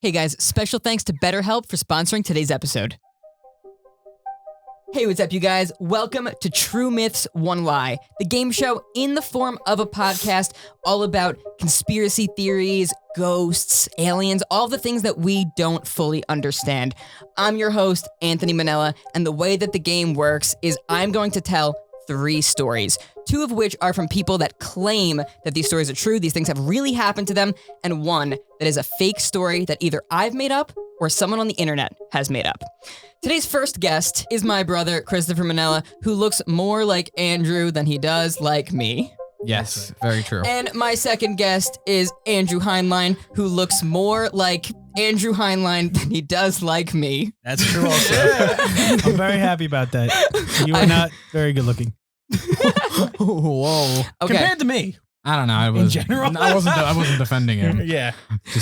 Hey guys, special thanks to BetterHelp for sponsoring today's episode. Hey, what's up, you guys? Welcome to True Myths, One Lie, the game show in the form of a podcast all about conspiracy theories, ghosts, aliens, all the things that we don't fully understand. I'm your host, Anthony Manella, and the way that the game works is I'm going to tell 3 stories, 2 of which are from people that claim that these stories are true, these things have really happened to them, and 1 that is a fake story that either I've made up or someone on the internet has made up. Today's first guest is my brother, Christopher Manella, who looks more like Andrew than he does like me. Yes, very true. And my second guest is Andrew Heinlein, who looks more like Andrew Heinlein than he does like me. That's true also. I'm very happy about that. You are not very good looking. Whoa. Okay. Compared to me. I don't know. In general? I wasn't defending him. Yeah.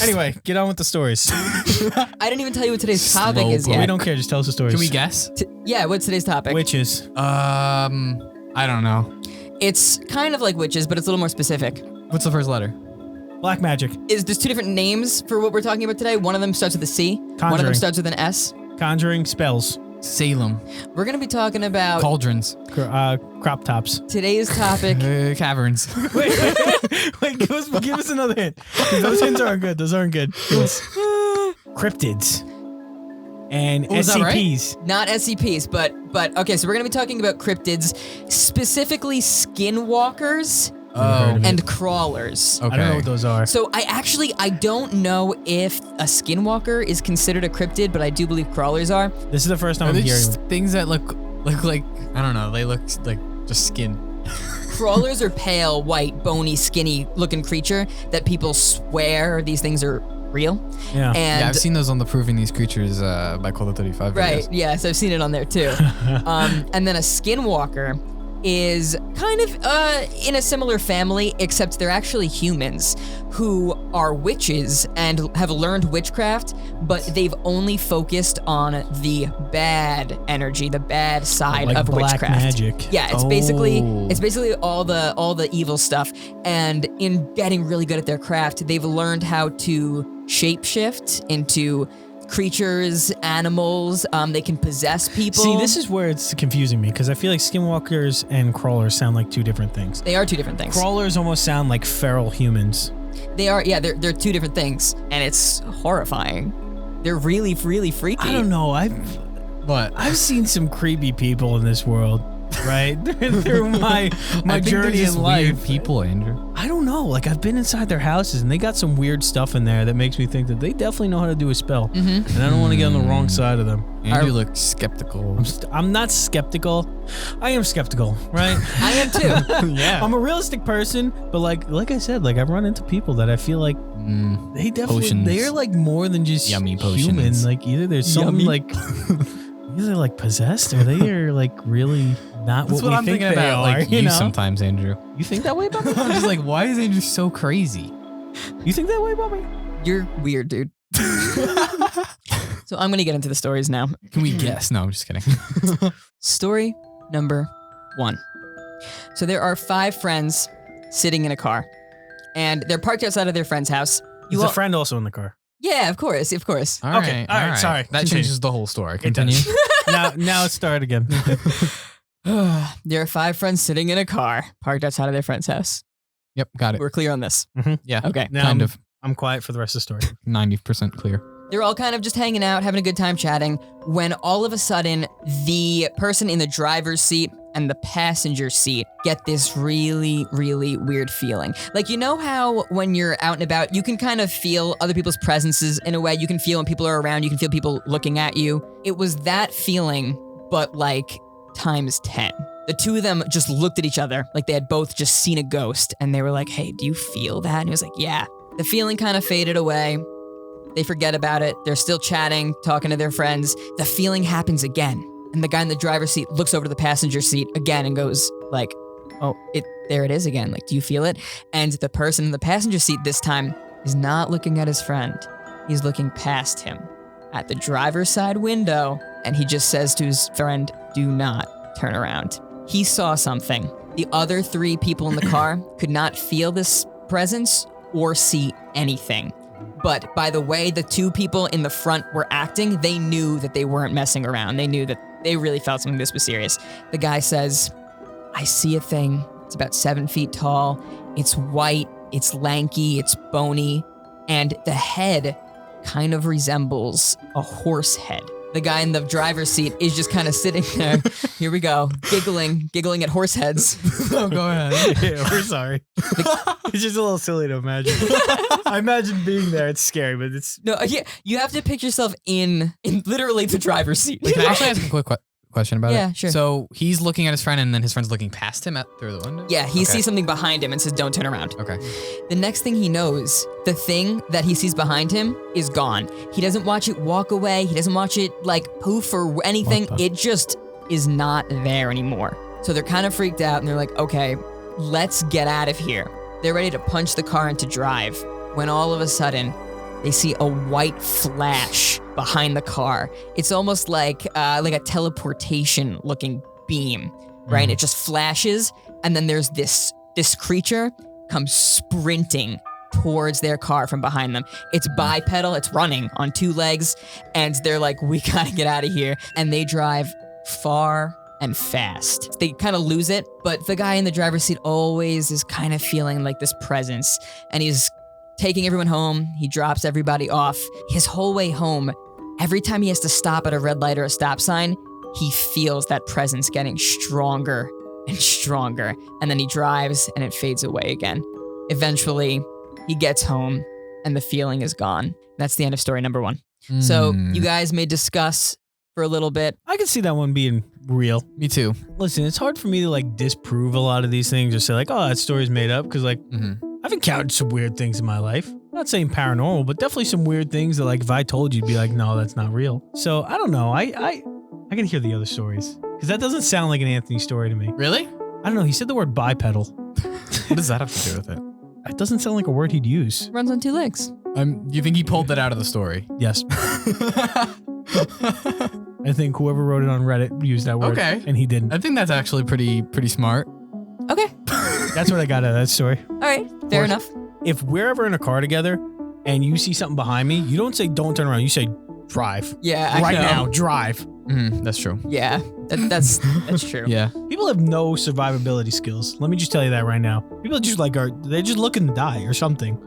Anyway, get on with the stories. I didn't even tell you what today's topic is We yet. don't care. Just tell us the stories. Can we guess? Yeah, what's today's topic? Witches. I don't know. It's kind of like witches, but it's a little more specific. What's the first letter? Black magic. There's 2 different names for what we're talking about today. One of them starts with a C. One of them Conjuring. starts with an S. Conjuring spells. Salem. We're going to be talking about Cauldrons. Crop tops. today's topic. Caverns. Wait, give us another hint. 'Cause those hints aren't good. Those aren't good. Give us. Cryptids. And Was that right? SCPs. Not SCPs, but okay, so we're going to be talking about cryptids, specifically skinwalkers Oh. and crawlers. Okay. I don't know what those are. So I don't know if a skinwalker is considered a cryptid, but I do believe crawlers are. This is the first time Are I'm they hearing just things that look like, I don't know, they look like just skin. Crawlers are pale, white, bony, skinny looking creature that people swear these things are real. Yeah. And Yeah, I've seen those on the Proving These Creatures by Cold 35 right, videos. yes, I've seen it on there too. And then a skinwalker is kind of in a similar family, except they're actually humans who are witches and have learned witchcraft, but they've only focused on the bad energy, the bad side Like of black witchcraft. magic. Yeah, it's Oh. basically all the evil stuff. And in getting really good at their craft, they've learned how to shapeshift into creatures, animals. They can possess people. See, this is where it's confusing me because I feel like skinwalkers and crawlers sound like 2 different things. They are 2 different things. Crawlers almost sound like feral humans. They are, yeah, they're 2 different things, and it's horrifying. They're really, really freaky. I don't know. But I've seen some creepy people in this world, right? Through my I think journey they're just in life. weird people, Andrew. I don't know. Like I've been inside their houses and they got some weird stuff in there that makes me think that they definitely know how to do a spell. And I don't want to get on the wrong side of them. Andrew looks skeptical. I'm not skeptical. I am skeptical, right? I am too. Yeah. I'm a realistic person, but like I said, like I've run into people that I feel like they definitely Potions. they're like more than just Yummy human. potions. Like either there's something like either like possessed or they are like really not That's what we I'm think thinking they about, are. like you you know? sometimes, Andrew. You think that way about me? I'm just like, why is Andrew so crazy? You think that way about me? You're weird, dude. So I'm gonna get into the stories now. Can we guess? No, I'm just kidding. Story number 1. So there are 5 friends sitting in a car, and they're parked outside of their friend's house. Is a friend also in the car? Yeah, of course. All Okay, all right, sorry. That Continue. changes the whole story. It Continue. does. now let's start again. There are 5 friends sitting in a car, parked outside of their friend's house. Yep, got it. We're clear on this. Yeah, Okay. Now kind of I'm quiet for the rest of the story. 90% clear. They're all kind of just hanging out, having a good time chatting, when all of a sudden, the person in the driver's seat and the passenger seat get this really, really weird feeling. Like, you know how when you're out and about, you can kind of feel other people's presences in a way. You can feel when people are around, you can feel people looking at you. It was that feeling, but like times 10. The 2 of them just looked at each other like they had both just seen a ghost, and they were like, hey, do you feel that? And he was like, yeah. The feeling kind of faded away. They forget about it. They're still chatting, talking to their friends. The feeling happens again. And the guy in the driver's seat looks over to the passenger seat again and goes like, oh, there it is again. Like, do you feel it? And the person in the passenger seat this time is not looking at his friend. He's looking past him at the driver's side window. And he just says to his friend, do not turn around. He saw something. The other 3 people in the car could not feel this presence or see anything. But by the way the two people in the front were acting, they knew that they weren't messing around. They knew that they really felt something this was serious. The guy says, I see a thing. It's about 7 feet tall. It's white. It's lanky. It's bony. And the head kind of resembles a horse head. The guy in the driver's seat is just kind of sitting there. Here we go. Giggling at horse heads. Oh, go ahead. Yeah, we're sorry. It's just a little silly to imagine. I imagine being there. It's scary, but it's... No, yeah, you have to picture yourself in literally the driver's seat. Wait, can I actually ask a quick question about it? Yeah, sure. So he's looking at his friend, and then his friend's looking past him through the window? Yeah, he Okay. sees something behind him and says, don't turn around. Okay. The next thing he knows, the thing that he sees behind him is gone. He doesn't watch it walk away. He doesn't watch it like poof or anything. What the- It just is not there anymore. So they're kind of freaked out and they're like, okay, let's get out of here. They're ready to punch the car into drive when all of a sudden they see a white flash behind the car. It's almost like a teleportation looking beam, right? It just flashes, and then there's this creature comes sprinting towards their car from behind them. It's bipedal, it's running on 2 legs, and they're like, we gotta get out of here. And they drive far and fast. They kind of lose it, but the guy in the driver's seat always is kind of feeling like this presence, and he's taking everyone home. He drops everybody off. His whole way home, every time he has to stop at a red light or a stop sign, he feels that presence getting stronger and stronger. And then he drives and it fades away again. Eventually, he gets home and the feeling is gone. That's the end of story number 1. So you guys may discuss for a little bit. I can see that one being real. Me too. Listen, it's hard for me to like disprove a lot of these things or say like, oh, that story's made up. Because like, I've encountered some weird things in my life. I'm not saying paranormal, but definitely some weird things that like if I told you, you'd be like, no, that's not real. So I don't know. I can hear the other stories because that doesn't sound like an Anthony story to me. Really? I don't know. He said the word bipedal. What does that have to do with it? It doesn't sound like a word he'd use. Runs on 2 legs. You think he pulled that out of the story? Yes. I think whoever wrote it on Reddit used that word. Okay. And he didn't. I think that's actually pretty smart. Okay. That's what I got out of that story. All right. Fair enough. If we're ever in a car together and you see something behind me, you don't say don't turn around. You say drive. Yeah, I Right know. now, drive. That's true. Yeah, that's true. Yeah. People have no survivability skills. Let me just tell you that right now. People just they're just looking to die or something.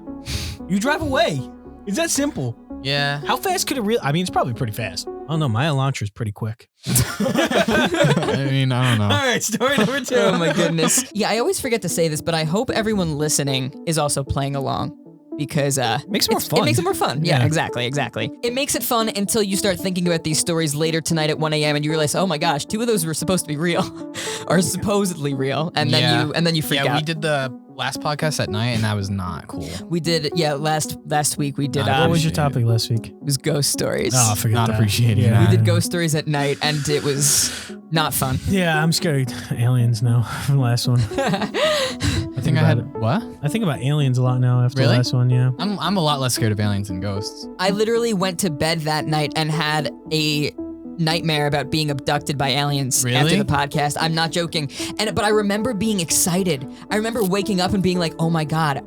You drive away. It's that simple. Yeah. How fast could it really? I mean, it's probably pretty fast. I don't know. My Elantra is pretty quick. I mean, I don't know. All right, story number 2. Oh my goodness. Yeah, I always forget to say this, but I hope everyone listening is also playing along because Makes it more fun. It makes it more fun. Yeah, Yeah. exactly. It makes it fun until you start thinking about these stories later tonight at 1 a.m. and you realize, oh my gosh, 2 of those were supposed to be real, or supposedly real, and then you freak out. Yeah, we did the last podcast at night, and that was not cool. We did, yeah. Last week we did. What was your Appreciate topic last week? It was ghost stories. Oh, forget Not that. appreciating Yeah. We did ghost stories at night, and it was not fun. Yeah, I'm scared of aliens now from the last one. I think I about had what? I think about aliens a lot now after Really? the last one, yeah. I'm a lot less scared of aliens than ghosts. I literally went to bed that night and had a nightmare about being abducted by aliens after Really? the podcast. I'm not joking. But I remember being excited. I remember waking up and being like, oh my God,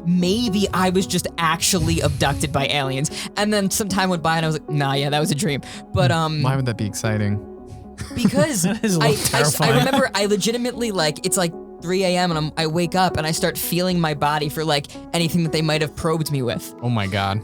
maybe I was just actually abducted by aliens. And then some time went by and I was like, nah, yeah, that was a dream. But Why would that be exciting? because That is a little terrifying. I remember I legitimately it's like 3 a.m. and I wake up and I start feeling my body for like anything that they might have probed me with. Oh my God.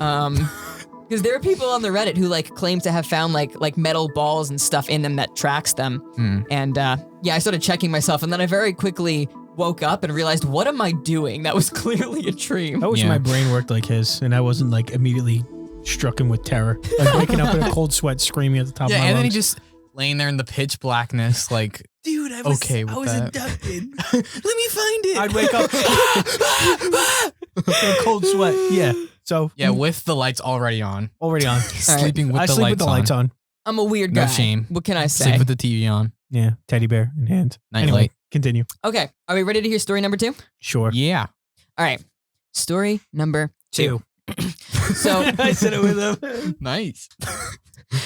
Because there are people on the Reddit who claim to have found like metal balls and stuff in them that tracks them. And I started checking myself, and then I very quickly woke up and realized, what am I doing? That was clearly a dream. I wish Yeah. my brain worked like his and I wasn't like immediately struck him with terror. Like waking up in a cold sweat screaming at the top Yeah, of my and then he lungs. just laying there in the pitch blackness, like, Dude, I okay with that. abducted. Let me find it. I'd wake up in a cold sweat. Yeah. So yeah, with the lights already on, already on. sleeping with I the sleep lights with the lights on. I'm a weird No guy. shame. What can I say? sleep with the TV on. Yeah, teddy bear in hand. Night Anyway, light. continue. Okay, are we ready to hear story number 2? Sure. Yeah. All right, story number 2. So I said it with him. Nice.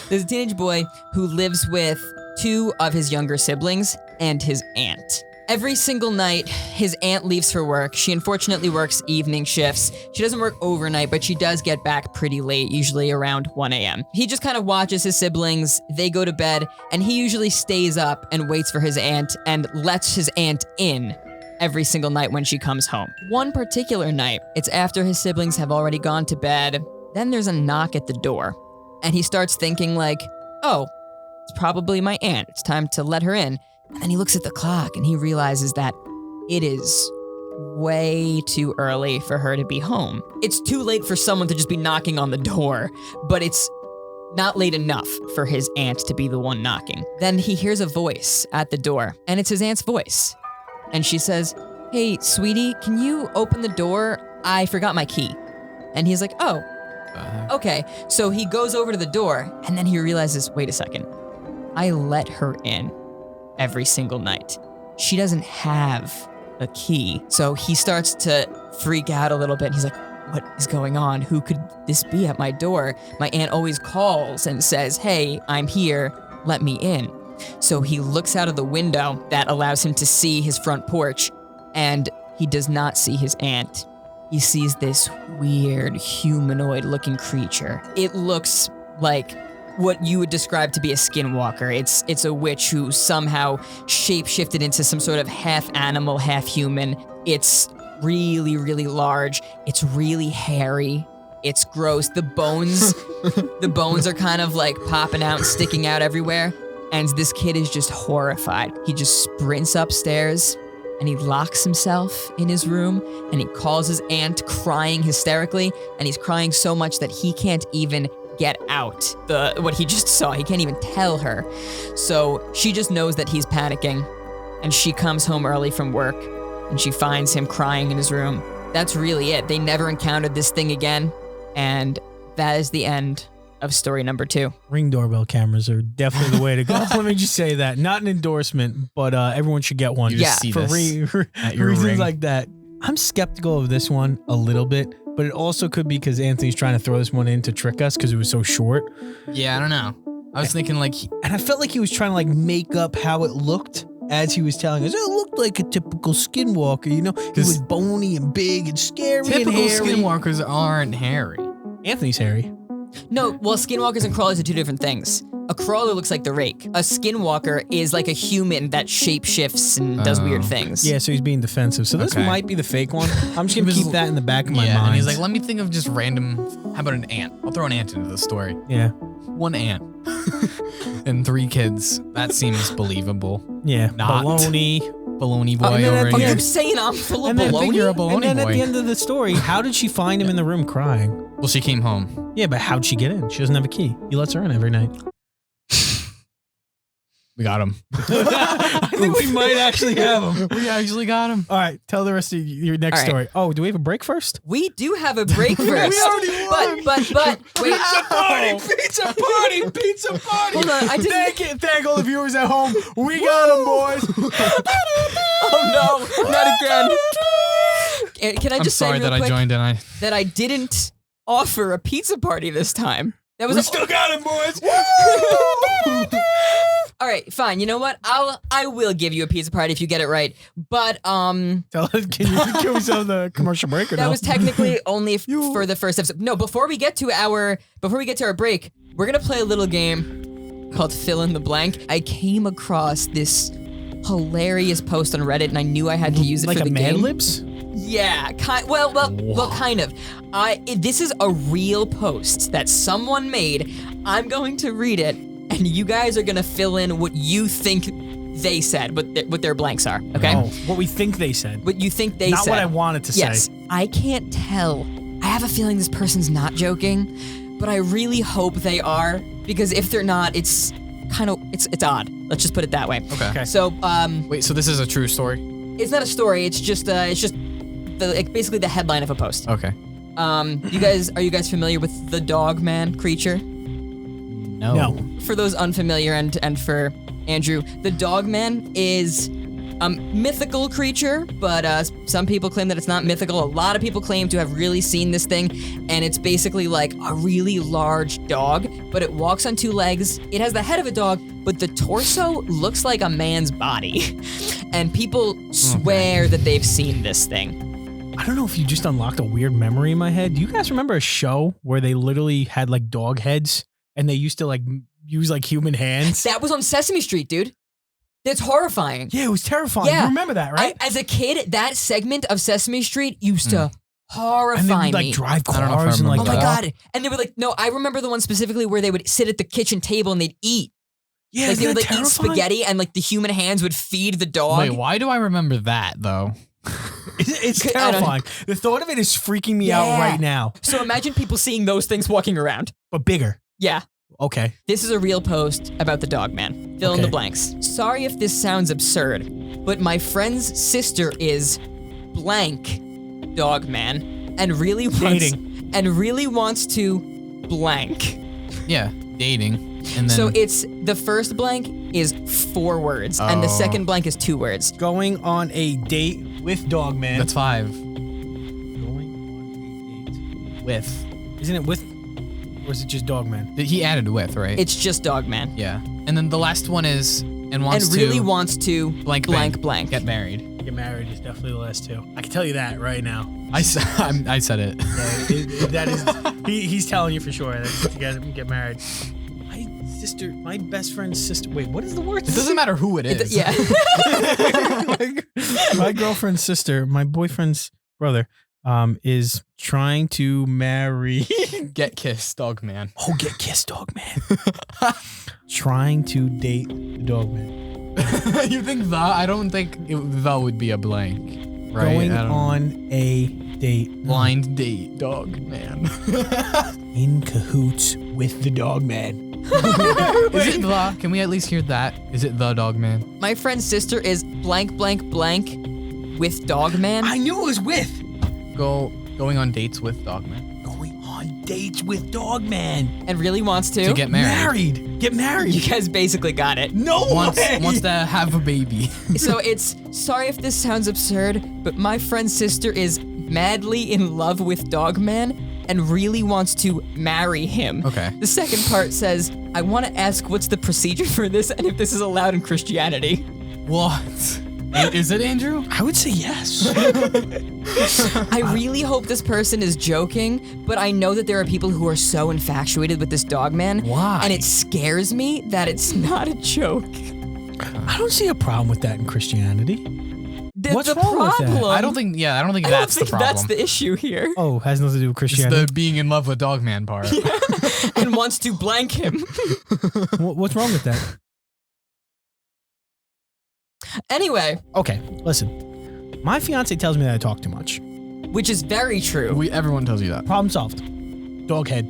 there's a teenage boy who lives with 2 of his younger siblings and his aunt. Every single night, his aunt leaves for work. She unfortunately works evening shifts. She doesn't work overnight, but she does get back pretty late, usually around 1 a.m. He just kind of watches his siblings, they go to bed, and he usually stays up and waits for his aunt and lets his aunt in every single night when she comes home. One particular night, it's after his siblings have already gone to bed, then there's a knock at the door, and he starts thinking like, oh, it's probably my aunt. It's time to let her in. And then he looks at the clock and he realizes that it is way too early for her to be home. It's too late for someone to just be knocking on the door, but it's not late enough for his aunt to be the one knocking. Then he hears a voice at the door, and it's his aunt's voice. And she says, hey, sweetie, can you open the door? I forgot my key. And he's like, oh, okay. So he goes over to the door, and then he realizes, wait a second, I let her in every single night. She doesn't have a key. So he starts to freak out a little bit. He's like, what is going on? Who could this be at my door? My aunt always calls and says, hey, I'm here, let me in. So he looks out of the window that allows him to see his front porch, and he does not see his aunt. He sees this weird humanoid-looking creature. It looks like what you would describe to be a skinwalker. It's a witch who somehow shape-shifted into some sort of half animal, half human. It's really, really large. It's really hairy. It's gross. The bones are kind of like popping out and sticking out everywhere. And this kid is just horrified. He just sprints upstairs and he locks himself in his room and he calls his aunt crying hysterically, and he's crying so much that he can't even get out what he just saw. He can't even tell her. So she just knows that he's panicking, and she comes home early from work and she finds him crying in his room. That's really it. They never encountered this thing again, and that is the end of story number 2. Ring doorbell cameras are definitely the way to go. Let me just say that. Not an endorsement, but everyone should get one. You just see for this at your reasons ring. like that. I'm skeptical of this one a little bit, but it also could be because Anthony's trying to throw this one in to trick us because it was so short. Yeah, I don't know. I was thinking like... And I felt like he was trying to like make up how it looked as he was telling us. It looked like a typical skinwalker, you know? He was bony and big and scary Typical and hairy. skinwalkers aren't hairy. Anthony's hairy. No, well, skinwalkers and crawlers are two different things. A crawler looks like the rake. A skinwalker is like a human that shapeshifts and does weird things. Yeah, so he's being defensive. So this Okay. might be the fake one. I'm just gonna keep that in the back of my mind. And he's like, let me think of just random... How about an ant? I'll throw an ant into the story. yeah, One ant. And 3 kids. That seems believable. yeah, Not. baloney. Baloney boy and then at over the Are here. you saying I'm full of And then, baloney? You're a baloney and then boy. at the end of the story, how did she find him in the room crying? Well, she came home. Yeah, but how'd she get in? She doesn't have a key. He lets her in every night. We got him. I think we might actually have him. We actually got him. All right, tell the rest of your next All right. story. Oh, do we have a break first? We do have a break first. already won. But wait. Pizza party! Hold on, I didn't. Thank all the viewers at home. We got him, boys. Oh no, not again. Can I I'm just say sorry real that quick I joined and that I didn't offer a pizza party this time? That was We still got him, boys. all right. Fine. You know what? I will give you a pizza party if you get it right. But Tell us, can we sell the commercial break or that no? was technically only for the first episode. No, before we get to our break, we're gonna play a little game called Fill in the Blank. I came across this hilarious post on Reddit, and I knew I had to use it like for the a Mad game. Libs? Yeah, well, kind of. This is a real post that someone made. I'm going to read it, and you guys are gonna fill in what you think they said, what their blanks are. Okay? Oh, what we think they said. What you think they Not said. what I wanted to Yes, say. I can't tell. I have a feeling this person's not joking, but I really hope they are, because if they're not, it's kind of it's odd. Let's just put it that way. Okay. So, Wait, so this is a true story? it's not a story. It's just basically the headline of a post. Okay. Are you guys familiar with the dog man creature? No. No. For those unfamiliar and for Andrew, the dog man is Mythical creature, but some people claim that it's not mythical. A lot of people claim to have really seen this thing, and it's basically like a really large dog, but it walks on 2 legs. It has the head of a dog, but the torso looks like a man's body. And people swear that they've seen this thing. I don't know if you just unlocked a weird memory in my head. Do you guys remember a show where they literally had like dog heads and they used to like use like human hands? That was on Sesame Street, dude. That's horrifying. Yeah, it was terrifying. Yeah. You remember that, right? As a kid, that segment of Sesame Street used to horrify and they would like me. drive I don't know if I cars and like, Oh my remember God. And they were like, no, I remember the one specifically where they would sit at the kitchen table and they'd eat. yeah, Like isn't they would that like eat terrifying? spaghetti and like the human hands would feed the dog. Wait, why do I remember that though? It's I don't- terrifying. The thought of it is freaking me out Yeah. right now. So imagine people seeing those things walking around. But bigger. Yeah. Okay. This is a real post about the dog man. Fill in the Okay. blanks. Sorry if this sounds absurd, but my friend's sister is blank dog man and really wants to blank. Yeah, dating. And then So it's the first blank is 4 words and the Oh. second blank is 2 words. Going on a date with Dogman. that's 5 going on a date. with. Isn't it with, or is it just Dogman? He added with, right? It's just dog man. yeah. And then the last one is and wants And really to wants to blank blank. get married. Get married is definitely the last 2. I can tell you that right now. I said it. That is, he's telling you for sure that you guys get married. My best friend's sister. Wait, what is the word? It doesn't matter who it is. Yeah. My girlfriend's sister, my boyfriend's brother, is trying to marry. Get kissed, dog man. Oh, get kissed, Dogman. Trying to date the Dogman. You think the? I don't think the would be a blank. Right? Going I don't know. on a date. Blind date, dog man. In cahoots with the Dogman. Is it the? Can we at least hear that? Is it the dog man? My friend's sister is blank with dog man. I knew it was with. Going on dates with dog man. Going on dates with Dogman. And really wants To get married. Get married. You guys basically got it. No Wants way. to have a baby. So it's, sorry if this sounds absurd, but my friend's sister is madly in love with Dogman and really wants to marry him. Okay. The second part says, I want to ask what's the procedure for this and if this is allowed in Christianity. What? Is it Andrew? I would say yes. I really hope this person is joking, but I know that there are people who are so infatuated with this Dogman. Why? And it scares me that it's not a joke. I don't see a problem with that in Christianity. What's the wrong with that? problem? I don't think I that's don't the think problem. that's the issue here. Oh, has nothing to do with It's Christianity. the being in love with dog man part. And wants to blank him. What's wrong with that? Anyway, Okay, listen. My fiance tells me that I talk too much. which is very true. Everyone tells you that. Problem solved. Dog head.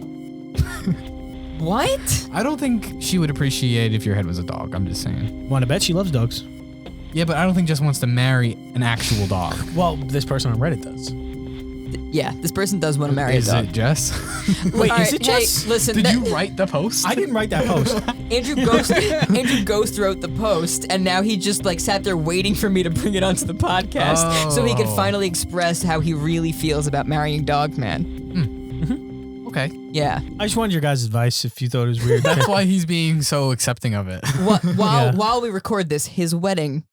What? I don't think she would appreciate if your head was a dog. I'm just saying. Want to bet she loves dogs? Yeah, but I don't think Jess wants to marry an actual dog. Well, this person on Reddit does. Yeah, this person does want to marry a Is dog. it Jess? Wait, All is right, it hey, Jess? listen, Did that- you write the post? I didn't write that post. Andrew Ghost wrote the post, and now he just like sat there waiting for me to bring it onto the podcast so he could Oh. finally express how he really feels about marrying Dogman. Okay. Yeah. I just wanted your guys' advice if you thought it was weird. That's why he's being so accepting of it. While we record this, his wedding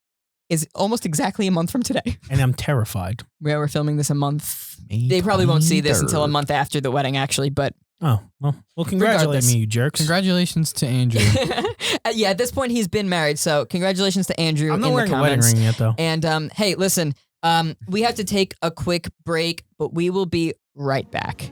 is almost exactly a month from today. And I'm terrified. Yeah, we're filming this a month. They probably won't see this until a month after the wedding, actually, but Oh, well, congratulate Regardless. me, you jerks. Congratulations to Andrew. yeah, at this point he's been married, so congratulations to Andrew I'm not in the wearing a wedding comments. ring yet, though. And hey, listen, we have to take a quick break, but we will be right back.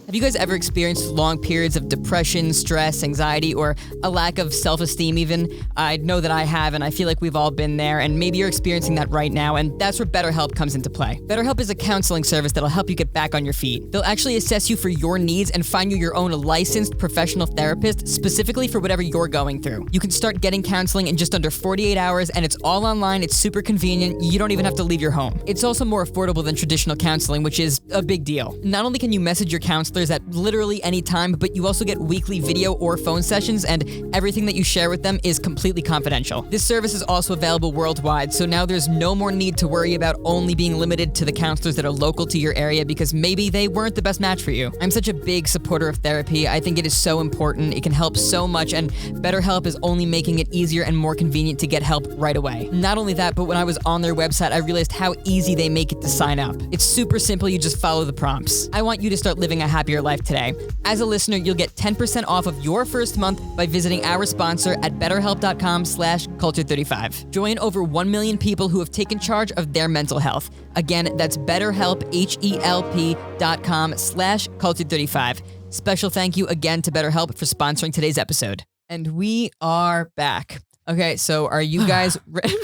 Have you guys ever experienced long periods of depression, stress, anxiety, or a lack of self-esteem even? I know that I have, and I feel like we've all been there, and maybe you're experiencing that right now, and that's where BetterHelp comes into play. BetterHelp is a counseling service that'll help you get back on your feet. They'll actually assess you for your needs and find you your own licensed professional therapist specifically for whatever you're going through. You can start getting counseling in just under 48 hours, and it's all online, it's super convenient, you don't even have to leave your home. It's also more affordable than traditional counseling, which is a big deal. Not only can you message your counselor counselors at literally any time, but you also get weekly video or phone sessions, and everything that you share with them is completely confidential. This service is also available worldwide, so now there's no more need to worry about only being limited to the counselors that are local to your area because maybe they weren't the best match for you. I'm such a big supporter of therapy. I think it is so important. It can help so much, and BetterHelp is only making it easier and more convenient to get help right away. Not only that, but when I was on their website, I realized how easy they make it to sign up. It's super simple. You just follow the prompts. I want you to start living a happier life today. As a listener, you'll get 10% off of your first month by visiting our sponsor at betterhelp.com/culture35. Join over 1 million people who have taken charge of their mental health. Again, that's BetterHelp, HELP.com/culture35. Special thank you again to BetterHelp for sponsoring today's episode. And we are back. Okay, so are you guys ready?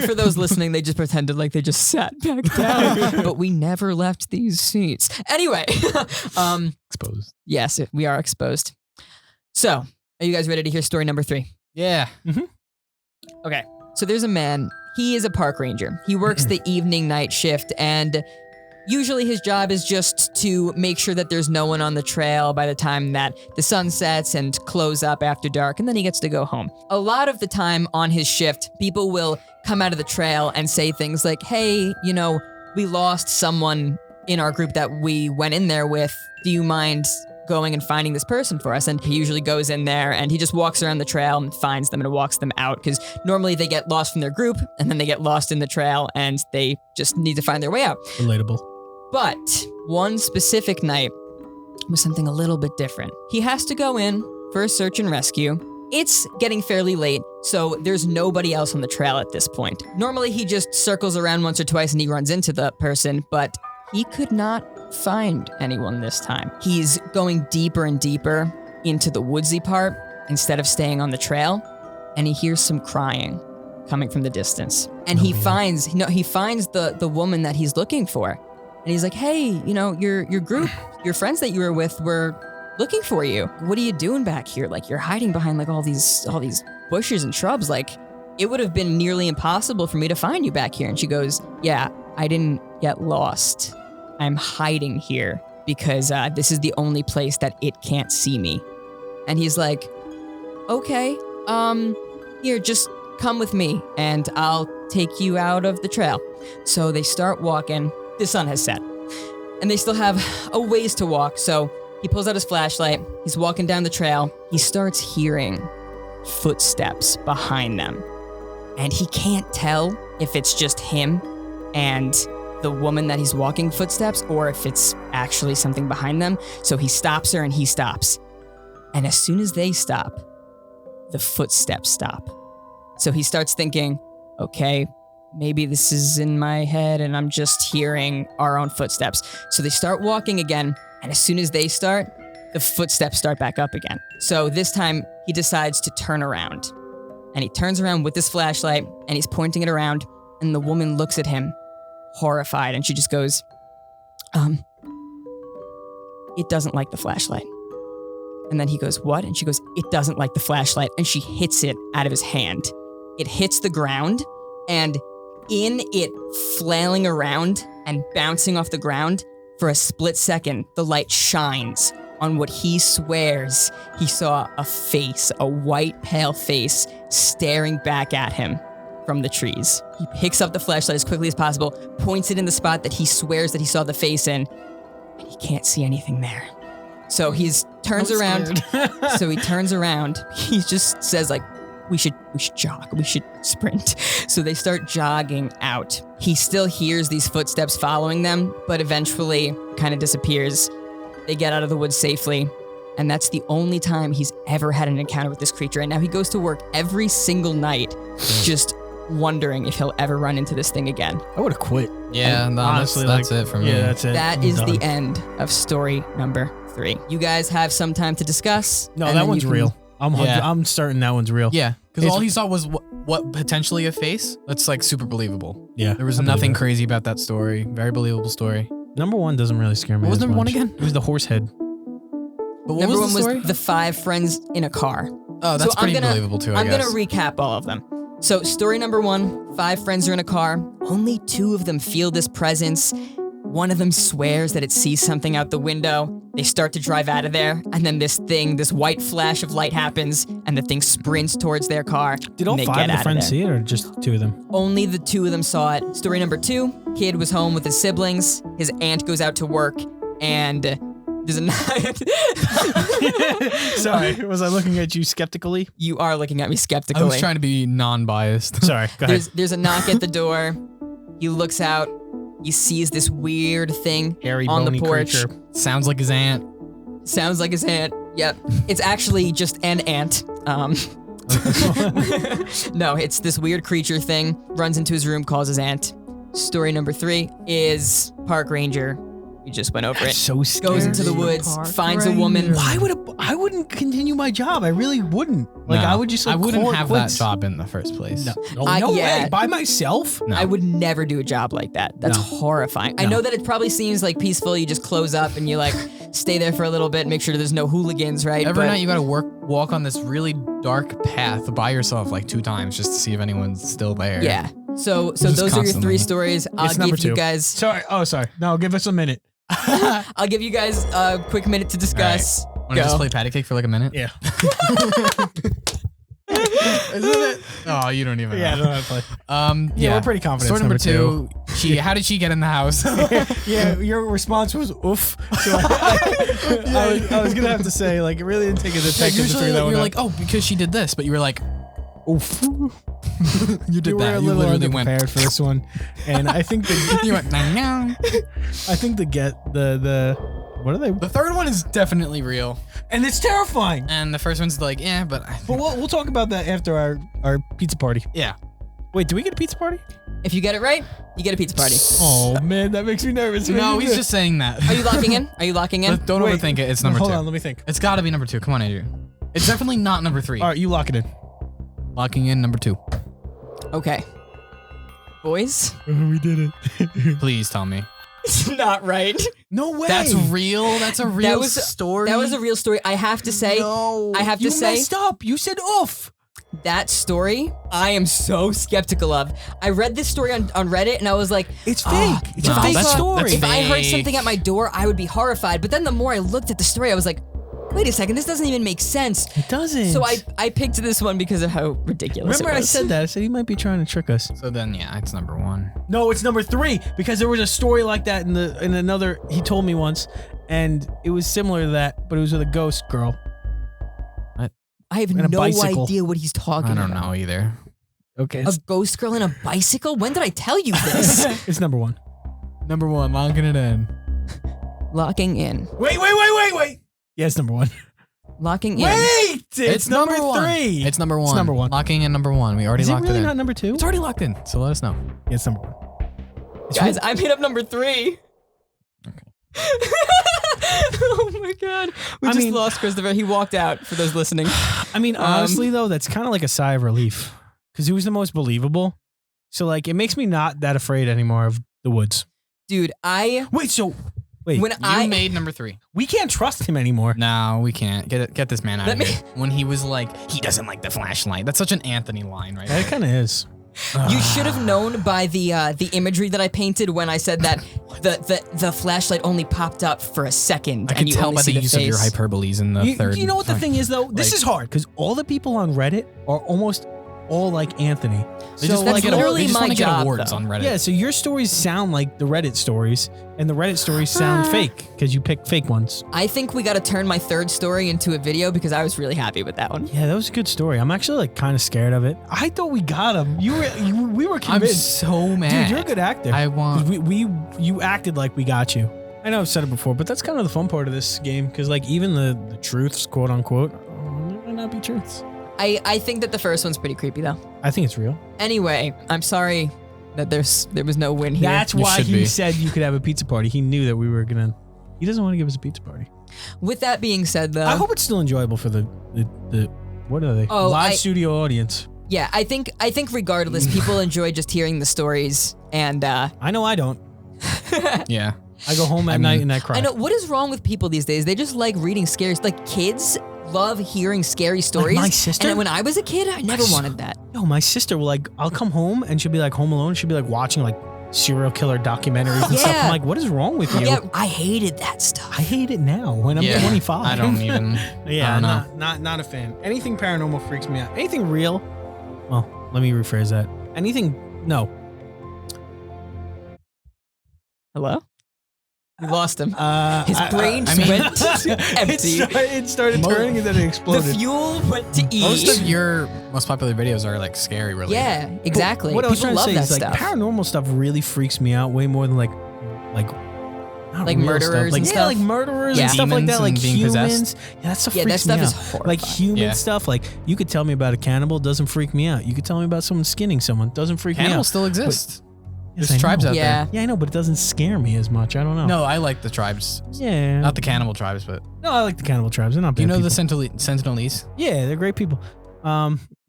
for those listening, they just pretended like they just sat back down, but we never left these seats. Anyway, Exposed. Yes, we are exposed. So, are you guys ready to hear story number 3? Yeah. Okay, so there's a man. He is a park ranger. He works the evening night shift, and usually his job is just to make sure that there's no one on the trail by the time that the sun sets and close up after dark, and then he gets to go home. A lot of the time on his shift, people will come out of the trail and say things like, hey, you know, we lost someone in our group that we went in there with. Do you mind going and finding this person for us? And he usually goes in there and he just walks around the trail and finds them and walks them out, because normally they get lost from their group and then they get lost in the trail and they just need to find their way out. Relatable. But one specific night was something a little bit different. He has to go in for a search and rescue. It's getting fairly late, so there's nobody else on the trail at this point. Normally he just circles around once or twice and he runs into the person, but he could not find anyone this time. He's going deeper and deeper into the woodsy part instead of staying on the trail, and he hears some crying coming from the distance. And he finds the woman that he's looking for. And he's like, hey, you know, your group, your friends that you were with were looking for you. What are you doing back here? Like, you're hiding behind like all these bushes and shrubs. Like, it would have been nearly impossible for me to find you back here. And she goes, yeah, I didn't get lost. I'm hiding here because this is the only place that it can't see me. And he's like, okay, here, just come with me and I'll take you out of the trail. So they start walking. The sun has set, and they still have a ways to walk, so he pulls out his flashlight, he's walking down the trail, he starts hearing footsteps behind them, and he can't tell if it's just him and the woman that he's walking footsteps, or if it's actually something behind them, so he stops her and he stops. And as soon as they stop, the footsteps stop. So he starts thinking, okay, maybe this is in my head and I'm just hearing our own footsteps. So they start walking again, and as soon as they start, the footsteps start back up again. So this time he decides to turn around, and he turns around with his flashlight and he's pointing it around, and the woman looks at him horrified, and she just goes, it doesn't like the flashlight. And then he goes, what? And she goes, it doesn't like the flashlight. And she hits it out of his hand. It hits the ground, and in it flailing around and bouncing off the ground, for a split second, the light shines on what he swears he saw a face, a white, pale face, staring back at him from the trees. He picks up the flashlight as quickly as possible, points it in the spot that he swears that he saw the face in, and he can't see anything there. So he turns around. So he turns around. He just says, like, we should jog. We should sprint. So they start jogging out. He still hears these footsteps following them, but eventually kind of disappears. They get out of the woods safely, and that's the only time he's ever had an encounter with this creature. And now he goes to work every single night, just wondering if he'll ever run into this thing again. I would have quit. Yeah, no, honestly, that's it for me. Yeah, that's it. That is the end of story number 3. You guys have some time to discuss. No, that one's real. I'm certain that one's real. Yeah, because all he saw was what potentially a face. That's like super believable. Yeah. There was nothing crazy about that story. Very believable story. Number 1 doesn't really scare me. What was as number much. 1 again? It was the horse head. But what Number was the 1 story? was the 5 friends in a car. Oh, that's pretty believable too, I guess. I'm going to recap all of them. So story number 1, 5 friends are in a car. Only 2 of them feel this presence. One of them swears that it sees something out the window. They start to drive out of there, and then this white flash of light happens, and the thing sprints towards their car. Did all 5 of the friends see it, or just 2 of them? Only the 2 of them saw it. Story number 2, kid was home with his siblings. His aunt goes out to work, and there's a Sorry, was I looking at you skeptically? You are looking at me skeptically. I was trying to be non-biased. Sorry, go ahead. There's a knock at the door. He looks out. He sees this weird thing Hairy, on the bony porch. creature. Sounds like his aunt. Sounds like his aunt. Yep. It's actually just an ant. No, it's this weird creature thing. Runs into his room, calls his aunt. Story number 3 is park ranger. We just went over it. So scary. Goes into the woods, finds a woman. Why would I wouldn't continue my job? I really wouldn't. Like No, I would just. Like, I wouldn't call it have quits. that job in the first place. No Yeah. way. By myself? No. I would never do a job like that. That's No. horrifying. I know that it probably seems like peaceful. You just close up and you like stay there for a little bit, make sure there's no hooligans, right? Every But- night you gotta walk on this really dark path by yourself like 2 times just to see if anyone's still there. Yeah. So Just those are your constantly. 3 stories. I'll It's number give you 2. guys. Sorry. Oh, sorry. No, give us a minute. I'll give you guys a quick minute to discuss. Wanna just Go. play patty cake for like a minute? Yeah. Isn't it? Oh, you don't even Yeah, I know. don't know how to play. Yeah, we're pretty confident Story it's number number 2. How did she get in the house? Yeah, your response was oof. So I was gonna have to say like it really didn't take a detective to Usually figure that one you're out. like, oh, because she did this, but you were like, oof. you did You were that. a You little literally went. underprepared for this one, and I think You the went. Nah, nah. I think the what are they? The third one is definitely real, And it's terrifying. and the first one's like, yeah, but But we'll talk about that after our pizza party. yeah. Wait, do we get a pizza party? If you get it right, you get a pizza party. Oh man, that makes me nervous. No, he's just saying that. Are you locking in? Are you locking in? Don't Wait, overthink it. It's number 2. Hold on, let me think. It's got to be number 2. Come on, Andrew. It's definitely not number 3. All right, you lock it in. Locking in number 2. Okay. Boys, We did it. Please tell me. it's not right. No way. That's real. That's a real was- story. That was a real story. I have to say, No. I have to you say- messed up. You said oof. that story I am so skeptical of. I read this story on Reddit and I was like, It's fake. "Ah, It's no, a fake that's- story. that's if I heard fake. something at my door, I would be horrified. But then the more I looked at the story, I was like, wait a second, this doesn't even make sense. It doesn't. So I picked this one because of how ridiculous remember it I was. said that. I said he might be trying to trick us. So then, yeah, it's number 1. No, it's number 3 because there was a story like that in another. He told me once, and it was similar to that, but it was with a ghost girl. I have And a no bicycle. idea what he's talking I about. don't know either. Okay, A ghost girl and a bicycle? When did I tell you this? it's number 1. Number 1, locking it in. Locking in. Wait. Yeah, it's number 1. Locking in. Wait, it's number 3. 1. It's number 1. It's number 1. Locking in number 1. We already Is it locked really it in. not number 2? It's already locked in. So let us know. Yeah, it's number 1. It's Guys, I made up number 3. Okay. Oh my god. We I just mean- lost Christopher. He walked out for those listening. I mean, honestly though, that's kind of like a sigh of relief because he was the most believable. So like, it makes me not that afraid anymore of the woods. Dude, Wait, when You made number 3. we can't trust him anymore. No, we can't. Get this man out Let of me- here. When he was like, he doesn't like the flashlight. That's such an Anthony line right That there. kind of is. You should have known by the imagery that I painted when I said that the flashlight only popped up for a second. I and can you tell only by see the use of your face. hyperboles in the third. You know what the thing is though? This is hard because all the people on Reddit are almost all like Anthony. They So just want that's to get, literally they just my wanna get job, awards though. on Reddit. Yeah, so your stories sound like the Reddit stories, and the Reddit stories sound fake because you picked fake ones. I think we got to turn my 3rd story into a video because I was really happy with that one. Yeah, that was a good story. I'm actually like kind of scared of it. I thought we got him. We were I'm convinced. so mad. Dude, you're a good actor. I want. 'Cause you acted like we got you. I know I've said it before, but that's kind of the fun part of this game because like even the truths, quote unquote, they might not be truths. I think that the first one's pretty creepy though. I think it's real. Anyway, I'm sorry that there was no win here. That's You why should he be. said you could have a pizza party. He knew that we were gonna. He doesn't want to give us a pizza party. With that being said though, I hope it's still enjoyable for the what are they? Oh, Live studio audience. yeah, I think regardless, people enjoy just hearing the stories and I know I don't. Yeah. I go home at I night mean- and I cry. I know what is wrong with people these days. They just like reading scary. Like kids love hearing scary stories. my sister? And when I was a kid, I never wanted that. No, my sister will like. I'll come home and she'll be like home alone. She'll be like watching like serial killer documentaries and stuff. Yeah. I'm like, what is wrong with you? Yeah, I hated that stuff. I hate it now when I'm 25. I don't even. Yeah, I don't know. not a fan. Anything paranormal freaks me out. Anything real? Well, let me rephrase that. Anything? No. Hello? We lost him. His I brain just mean- went empty. It started turning and then it The exploded. fuel went to E. Most of your most popular videos are like scary related. Yeah, exactly. What I was People trying to love say that is like stuff. paranormal stuff really freaks me out way more than like not Like real murderers stuff. Like, and yeah, stuff? like murderers Yeah. and stuff like Demons that, like and being humans. possessed. Yeah, that stuff Yeah, that freaks stuff me is out. horrifying. Like human Yeah. stuff, like you could tell me about a cannibal, doesn't freak me out. You could tell me about someone skinning someone, doesn't freak me Cannibals out. still exist. Yes, There's I tribes know. out Yeah. Yeah, I know, but it doesn't scare me as much. I don't know. there. No, I like the tribes. Yeah. Not the cannibal tribes, but No, I like the cannibal tribes. They're not bad you know people. the Sentinelese? Yeah, they're great people.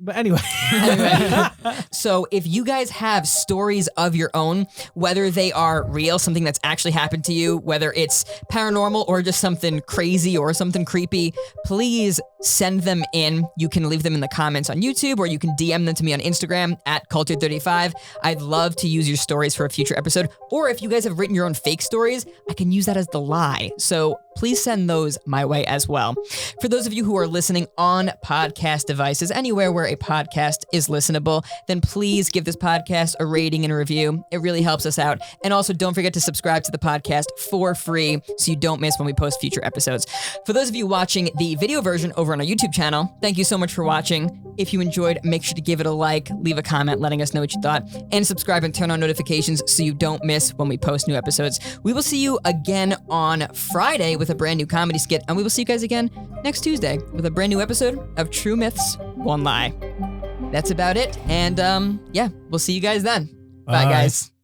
But anyway. Anyway, so if you guys have stories of your own, whether they are real, something that's actually happened to you, whether it's paranormal or just something crazy or something creepy, please send them in. You can leave them in the comments on YouTube or you can DM them to me on Instagram at Culture35. I'd love to use your stories for a future episode. Or if you guys have written your own fake stories, I can use that as the lie. So please send those my way as well. For those of you who are listening on podcast devices, anywhere where a podcast is listenable, then please give this podcast a rating and a review. It really helps us out. And also don't forget to subscribe to the podcast for free so you don't miss when we post future episodes. For those of you watching the video version over on our YouTube channel, thank you so much for watching. If you enjoyed, make sure to give it a like, leave a comment letting us know what you thought, and subscribe and turn on notifications so you don't miss when we post new episodes. We will see you again on Friday with a brand new comedy skit, and we will see you guys again next Tuesday with a brand new episode of True Myths, One Lie. That's about it, and yeah, we'll see you guys then. Bye, Bye. guys.